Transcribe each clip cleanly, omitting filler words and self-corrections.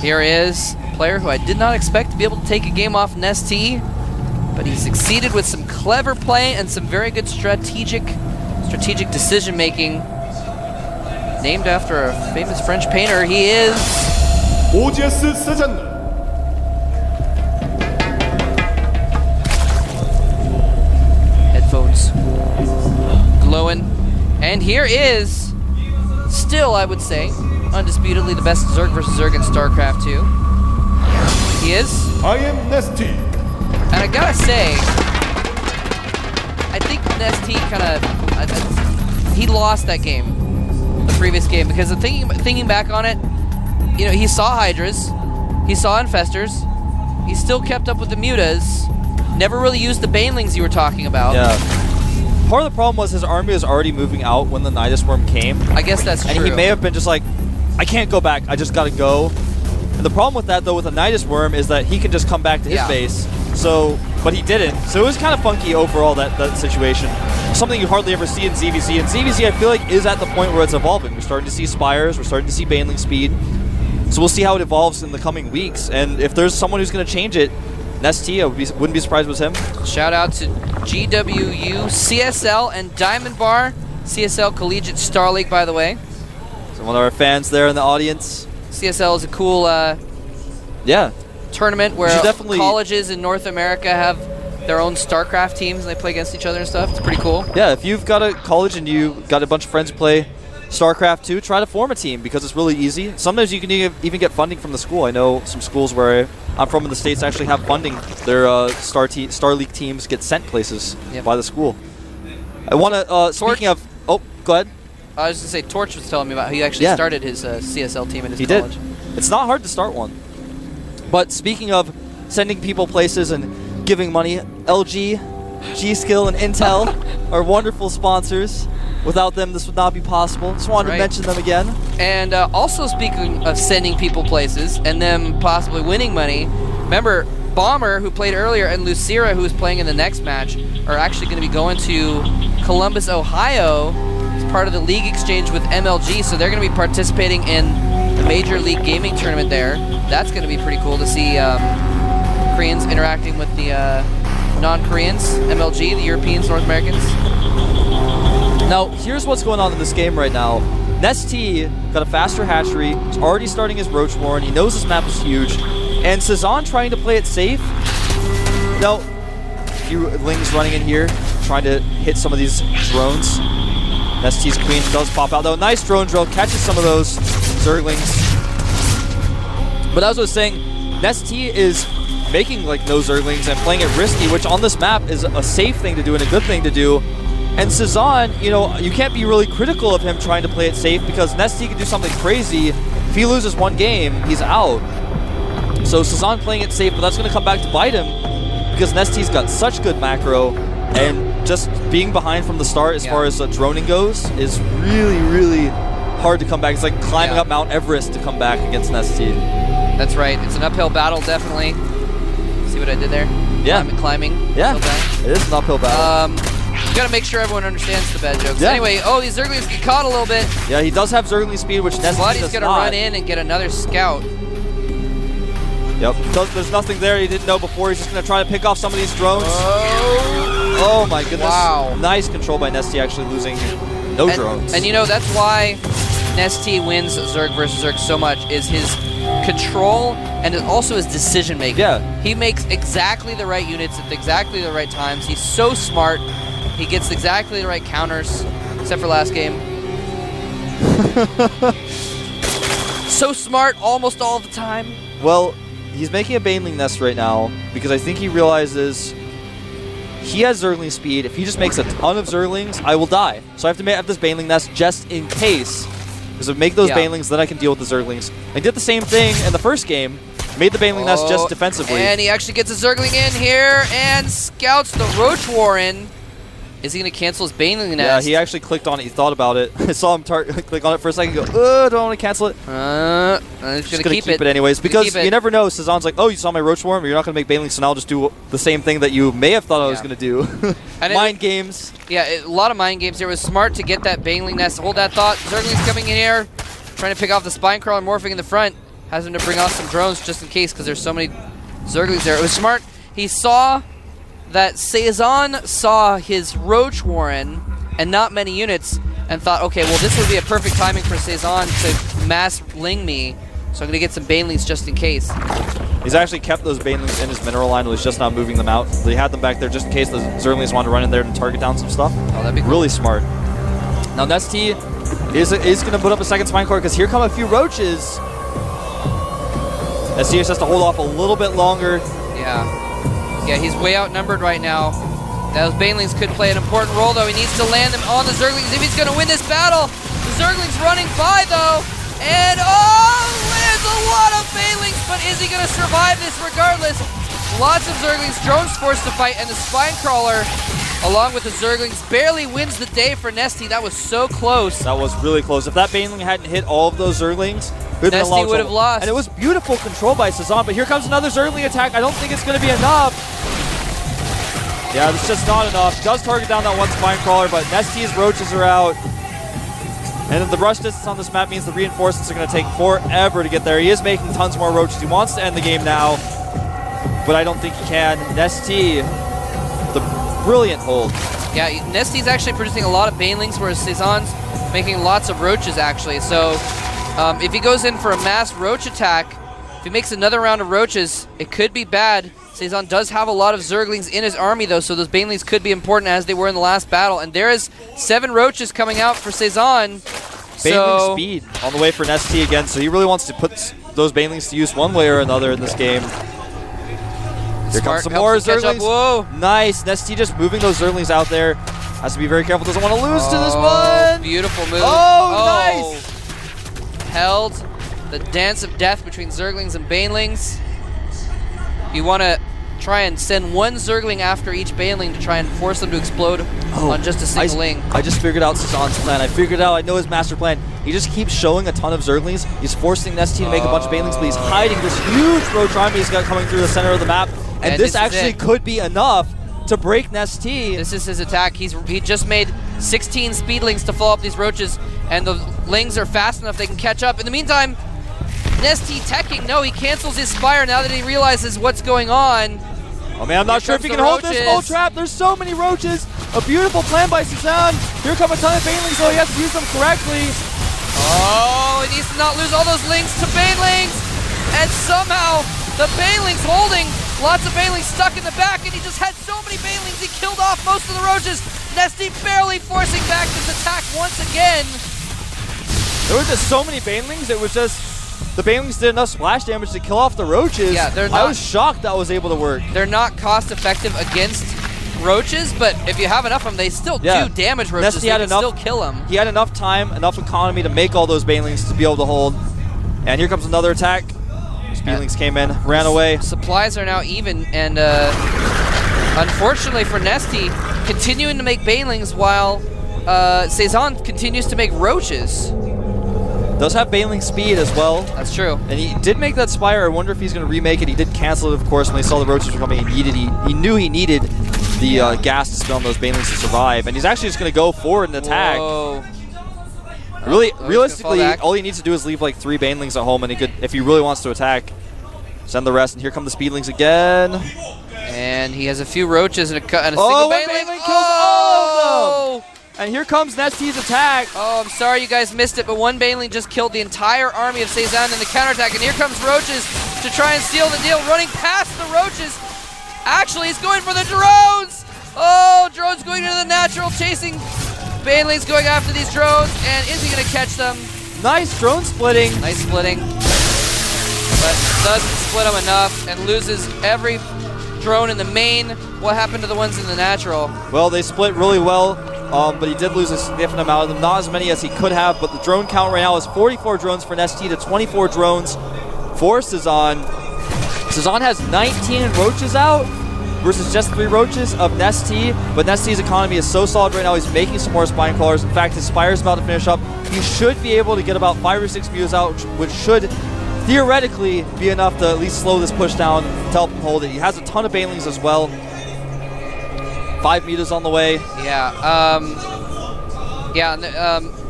Here is a player who I did not expect to be able to take a game off NesTea, but he succeeded with some clever play and some very good strategic decision making. Named after a famous French painter, he is Cezanne. Headphones glowing, and here is still, I would say, undisputedly the best Zerg versus Zerg in Starcraft 2. He is. I am NesTea. And I gotta say, I think NesTea kind of he lost that game, the previous game, because thinking back on it, you know, he saw Hydras, he saw Infestors, he still kept up with the Mutas, never really used the Banelings you were talking about. Yeah. Part of the problem was his army was already moving out when the Nidus Worm came. I guess that's true. And he may have been just like, I can't go back, I just gotta go. And the problem with that, though, with a Nidus Worm is that he can just come back to his base. So, but he didn't. So it was kind of funky overall, that situation. Something you hardly ever see in ZVZ. And ZVZ, I feel like, is at the point where it's evolving. We're starting to see Spires, we're starting to see Baneling speed. So we'll see how it evolves in the coming weeks. And if there's someone who's going to change it, NesTea, wouldn't be surprised if it was him. Shout out to GWU, CSL, and Diamond Bar. CSL Collegiate Star League, by the way. So one of our fans there in the audience. CSL is a cool tournament where colleges in North America have their own StarCraft teams and they play against each other and stuff. It's pretty cool. Yeah, if you've got a college and you got a bunch of friends who play StarCraft 2, try to form a team because it's really easy. Sometimes you can even get funding from the school. I know some schools where I'm from in the States actually have funding. Their Star League teams get sent places by the school. I want to, speaking of, oh, go ahead. I was going to say, Torch was telling me about how he actually started his CSL team in his college. Did. It's not hard to start one. But speaking of sending people places and giving money, LG, G-Skill, and Intel are wonderful sponsors. Without them, this would not be possible. Just wanted to mention them again. And also speaking of sending people places and them possibly winning money, remember, Bomber, who played earlier, and Lucira, who is playing in the next match, are actually going to be going to Columbus, Ohio as part of the league exchange with MLG, so they're going to be participating in the Major League Gaming tournament there. That's going to be pretty cool to see Koreans interacting with the non-Koreans, MLG, the Europeans, North Americans. Now, here's what's going on in this game right now. NesTea got a faster hatchery, he's already starting his Roach Warren, he knows this map is huge, and Cezanne trying to play it safe. Now, a few Lings running in here, trying to hit some of these drones. NesTea's Queen does pop out, though. Nice drone drill, catches some of those Zerglings. But as I was saying, NesTea is making like no Zerglings and playing it risky, which on this map is a safe thing to do and a good thing to do. And Cezanne, you know, you can't be really critical of him trying to play it safe because NesTea can do something crazy. If he loses one game, he's out. So Cezanne playing it safe, but that's going to come back to bite him because NesTea's got such good macro, and just being behind from the start as far as droning goes is really, really hard to come back. It's like climbing up Mount Everest to come back against NesTea. That's right. It's an uphill battle, definitely. See what I did there? Yeah. Climbing. Yeah, it is an uphill battle. You gotta make sure everyone understands the bad jokes. Yeah. Anyway, these Zerglings get caught a little bit. Yeah, he does have Zergling speed, which NesTea does not. He's gonna run in and get another scout. Yep, there's nothing there he didn't know before. He's just gonna try to pick off some of these drones. Oh my goodness. Wow. Nice control by NesTea, actually losing no drones. And you know, that's why NesTea wins Zerg versus Zerg so much, is his control and also his decision making. Yeah. He makes exactly the right units at exactly the right times. He's so smart. He gets exactly the right counters, except for last game. So smart almost all the time. Well, he's making a Baneling nest right now because I think he realizes he has Zergling speed. If he just makes a ton of Zerglings, I will die. So I have to have this Baneling nest just in case. Because if I make those Banelings, then I can deal with the Zerglings. I did the same thing in the first game. Made the Baneling nest just defensively. And he actually gets a Zergling in here and scouts the Roach Warren. Is he going to cancel his Baneling nest? Yeah, he actually clicked on it. He thought about it. I saw him click on it for a second and go, don't want to cancel it. I'm just going to keep it anyways. Because you never know. Cezanne's like, oh, you saw my Roach Warren, but you're not going to make Baneling, so now I'll just do the same thing that you may have thought I was going to do. Mind games. Yeah, a lot of mind games here. It was smart to get that Baneling nest. Hold that thought. Zergling's coming in here, trying to pick off the Spine Crawler, morphing in the front. has him to bring off some drones just in case because there's so many Zerglings there. It was smart. He saw that Cezanne saw his Roach Warren and not many units and thought, okay, well, this would be a perfect timing for Cezanne to mass ling me, so I'm going to get some Banelings just in case. He's actually kept those Banelings in his mineral line, was just not moving them out. He had them back there just in case the Zerglings wanted to run in there and target down some stuff. Oh, that'd be cool. Really smart. Now NesTea is going to put up a second Spine Core because here come a few Roaches. NesTea just has to hold off a little bit longer. Yeah, he's way outnumbered right now. Those Banelings could play an important role, though. He needs to land them on the Zerglings if he's going to win this battle. The Zerglings running by, though. And, lands a lot of Banelings, but is he going to survive this regardless? Lots of Zerglings. Drone's forced to fight, and the Spine Crawler, along with the Zerglings, barely wins the day for NesTea. That was so close. That was really close. If that Baneling hadn't hit all of those Zerglings, NesTea would have lost. And it was beautiful control by Cezanne, but here comes another Zergling attack. I don't think it's going to be enough. Yeah, it's just not enough. Does target down that one Spine Crawler, but NesTea's Roaches are out. And the rush distance on this map means the reinforcements are going to take forever to get there. He is making tons more Roaches. He wants to end the game now, but I don't think he can. NesTea, the brilliant hold. Yeah, NesTea's actually producing a lot of Banelings, whereas Cezanne's making lots of Roaches, actually. So if he goes in for a mass Roach attack, if he makes another round of Roaches, it could be bad. Cezanne does have a lot of Zerglings in his army, though, so those Banelings could be important as they were in the last battle. And there is 7 Roaches coming out for Cezanne. Baneling speed on the way for NesTea again, so he really wants to put those Banelings to use one way or another in this game. Here comes some more Zerglings. Whoa. Nice. NesTea just moving those Zerglings out there. Has to be very careful. Doesn't want to lose to this one. Beautiful move. Oh, nice. Held the dance of death between Zerglings and Banelings. You want to try and send one Zergling after each Baneling to try and force them to explode on just a single ling. I just figured out Cezanne's plan. I figured out, I know his master plan. He just keeps showing a ton of Zerglings. He's forcing NesTea to make a bunch of Banelings, but he's hiding this huge Roach army he's got coming through the center of the map. And this actually could be enough to break NesTea. This is his attack. He just made 16 Speedlings to follow up these Roaches, and the Lings are fast enough they can catch up. In the meantime, NesTea teching. No, he cancels his Spire now that he realizes what's going on. Oh man, I'm not sure if he can hold this full trap. There's so many Roaches. A beautiful plan by Cezanne. Here come a ton of Banelings, so he has to use them correctly. Oh, he needs to not lose all those Lings to Banelings. And somehow, the Banelings holding. Lots of Banelings stuck in the back, and he just had so many Banelings, he killed off most of the Roaches. NesTea barely forcing back this attack once again. There were just so many Banelings, it was just... The Banelings did enough splash damage to kill off the Roaches. Yeah, they're not, I was shocked that was able to work. They're not cost effective against Roaches, but if you have enough of them, they still do damage Roaches. NesTea had enough, still kill them. He had enough time, enough economy to make all those Banelings to be able to hold. And here comes another attack. Banelings came in, ran away. Supplies are now even, and unfortunately for NesTea, continuing to make Banelings while Cezanne continues to make Roaches. Does have Baneling speed as well. That's true. And he did make that Spire. I wonder if he's going to remake it. He did cancel it, of course, when he saw the Roaches were coming. He knew he needed the gas to spin on those Banelings to survive. And he's actually just going to go forward and attack. Whoa. Really, realistically, all he needs to do is leave like 3 Banelings at home, and he could, if he really wants to attack, send the rest. And here come the Speedlings again. And he has a few Roaches and a single Baneling. Kills all of them. And here comes NesTea's attack. Oh, I'm sorry you guys missed it, but one Baneling just killed the entire army of Cezanne in the counterattack. And here comes Roaches to try and seal the deal, running past the Roaches. Actually, he's going for the drones. Oh, drones going into the natural, chasing Banelings, going after these drones. And is he going to catch them? Nice drone splitting. Nice splitting. But doesn't split them enough and loses every drone in the main. What happened to the ones in the natural? Well, they split really well. But he did lose a significant amount of them. Not as many as he could have, but the drone count right now is 44 drones for NesTea to 24 drones for Cezanne. Cezanne has 19 Roaches out versus just 3 Roaches of NesTea, but NesTea's economy is so solid right now, he's making some more Spine Crawlers. In fact, his Spire's about to finish up. He should be able to get about 5 or 6 Mews out, which should theoretically be enough to at least slow this push down to help him hold it. He has a ton of Banelings as well. 5 meters on the way.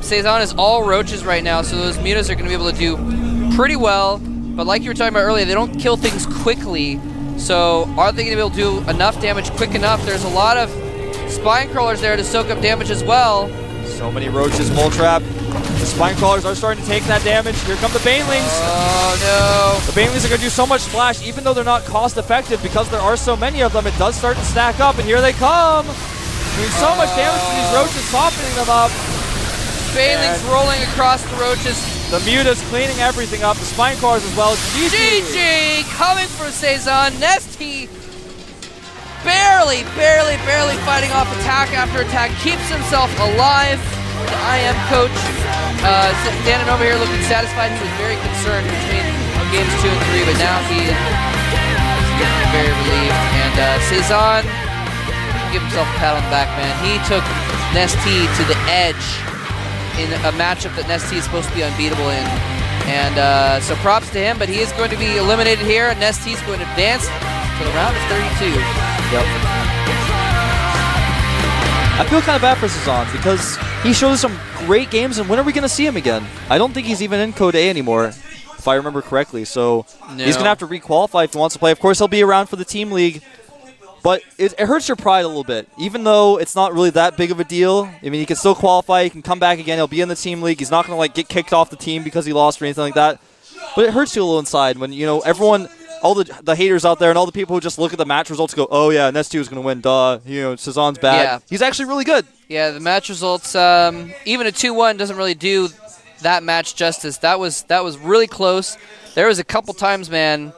Cezanne is all Roaches right now, so those mutas are going to be able to do pretty well. but like you were talking about earlier, they don't kill things quickly. So are they going to be able to do enough damage quick enough? There's a lot of spine crawlers there to soak up damage as well. So many roaches, mole trap. The spine crawlers are starting to take that damage. Here come the banelings. Oh no. The banelings are going to do so much splash, even though they're not cost effective because there are so many of them. It does start to stack up, and here they come. Doing so much damage to these roaches, softening them up. Banelings rolling across the roaches. The Muta's cleaning everything up. The spine crawlers as well. GG coming for Cezanne. NesTea barely fighting off attack after attack. Keeps himself alive. The IM coach standing over here looking satisfied. He was very concerned between games 2 and 3, but now he is getting very relieved. And Cezanne, give himself a pat on the back, man. He took NesTea to the edge in a matchup that NesTea is supposed to be unbeatable in. And so props to him, but he is going to be eliminated here, and NesTea is going to advance to the round of 32. Yep. I feel kind of bad for Cezanne because he showed us some great games, and when are we going to see him again? I don't think he's even in Code A anymore, if I remember correctly. So he's going to have to requalify if he wants to play. Of course, he'll be around for the team league, but it hurts your pride a little bit. Even though it's not really that big of a deal, I mean, he can still qualify. He can come back again. He'll be in the team league. He's not going to like get kicked off the team because he lost or anything like that. But it hurts you a little inside when, you know, everyone, all the haters out there and all the people who just look at the match results go, oh yeah, NesTea was going to win, duh. You know, Cezanne's bad. Yeah. He's actually really good. Yeah, the match results, even a 2-1 doesn't really do that match justice. That was really close. There was a couple times, man,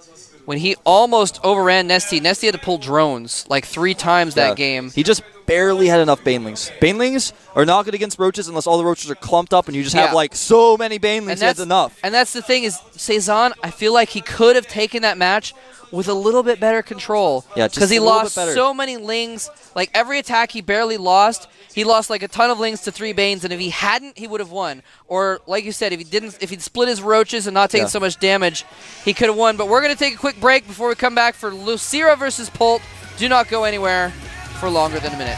when he almost overran NesTea. NesTea had to pull drones like 3 times that game. He just barely had enough banelings. Banelings are not good against roaches unless all the roaches are clumped up and you just have like so many banelings. That's enough. And that's the thing is, Cezanne, I feel like he could have taken that match with a little bit better control. Yeah, just because he a little lost bit better. so many lings. Like every attack he barely lost. He lost like a ton of lings to 3 banes, and if he hadn't, he would have won. Or like you said, if he'd split his roaches and not taken so much damage, he could have won. But we're gonna take a quick break before we come back for Lucira versus Polt. Do not go anywhere for longer than a minute.